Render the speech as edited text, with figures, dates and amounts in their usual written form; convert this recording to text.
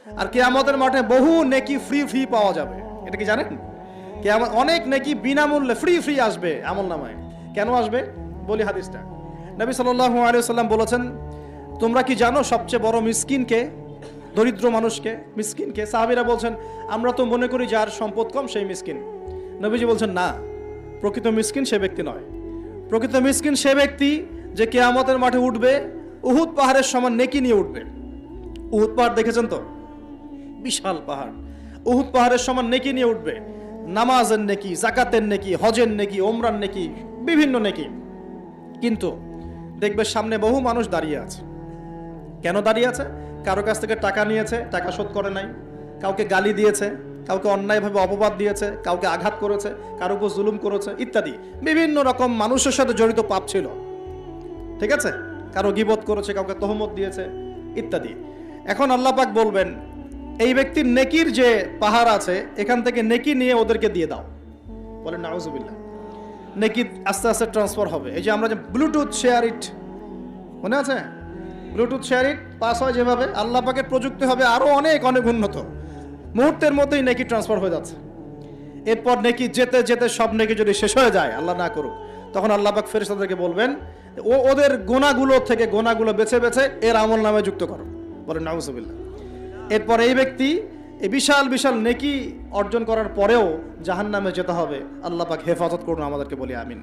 আর কিয়ামতের মাঠে বহু নেকি ফ্রি ফ্রি পাওয়া যাবে। এটা কি জানেন? কিয়ামত অনেক নেকি বিনামূল্যে ফ্রি ফ্রি আসবে আমলনামায়। কেন আসবে বলি হাদিসটা। নবী সাল্লাল্লাহু আলাইহি ওয়াসাল্লাম বলেছেন, তোমরা কি জানো সবচেয়ে বড় মিসকিনকে? দরিদ্র মানুষকে, মিসকিনকে। সাহাবীরা বলছেন, আমরা তো মনে করি যার সম্পদ কম সেই মিসকিন। নবীজি বলছেন, না, প্রকৃত মিসকিন সে ব্যক্তি নয়। প্রকৃত মিসকিন সে ব্যক্তি যে কিয়ামতের মাঠে উঠবে উহুদ পাহাড়ের সমান নেকি নিয়ে উঠবে। উহুদ পাহাড় দেখেছেন তো? বিশাল পাহাড়। উহুদ পাহাড়ের সমান নেকি নিয়ে উঠবে। নামাজের নেকি, যাকাতের নেকি, হজের নেকি, ওমরার নেকি, বিভিন্ন নেকি। কিন্তু দেখবে সামনে বহু মানুষ দাঁড়িয়ে আছে। কেন দাঁড়িয়ে আছে? কারো কাছ থেকে টাকা নিয়েছে, টাকা শোধ করে নাই, কাউকে গালি দিয়েছে, কাউকে অন্যায়ভাবে অপবাদ দিয়েছে, কাউকে আঘাত করেছে, কারো উপর জুলুম করেছে ইত্যাদি। বিভিন্ন রকম মানুষের সাথে জড়িত পাপ ছিল, ঠিক আছে? কারো গীবত করেছে, কাউকে তহমত দিয়েছে ইত্যাদি। এখন আল্লাহ পাক বলবেন, এই ব্যক্তির নেকির যে পাহাড় আছে এখান থেকে নেকি নিয়ে ওদেরকে দিয়ে দাও। বলেন নাউজুবিল্লাহ। নেকি আস্তে আস্তে ট্রান্সফার হবে। এই যে আমরা যে ব্লুটুথ শেয়ার ইট, মনে আছে? ব্লুটুথ শেয়ার ইট পাস হয় যেভাবে, আল্লাহ পাকের প্রযুক্তি হবে আরো অনেক অনেক উন্নত। মুহূর্তের মধ্যেই নেকি ট্রান্সফার হয়ে যাচ্ছে। এরপর নেকি যেতে যেতে সব নেকি যদি শেষ হয়ে যায়, আল্লাহ না করুক, তখন আল্লাহ পাক ফেরেশতাদেরকে বলবেন, ওদের গোনাগুলো থেকে গোনাগুলো বেছে বেছে এর আমল নামে যুক্ত করো। বলেন নাউজুবিল্লাহ। এরপর এই ব্যক্তি এই বিশাল বিশাল নেকি অর্জন করার পরেও জাহান্নামে যেতে হবে। আল্লাহ পাক হেফাজত করুন আমাদেরকে, বলি আমিন।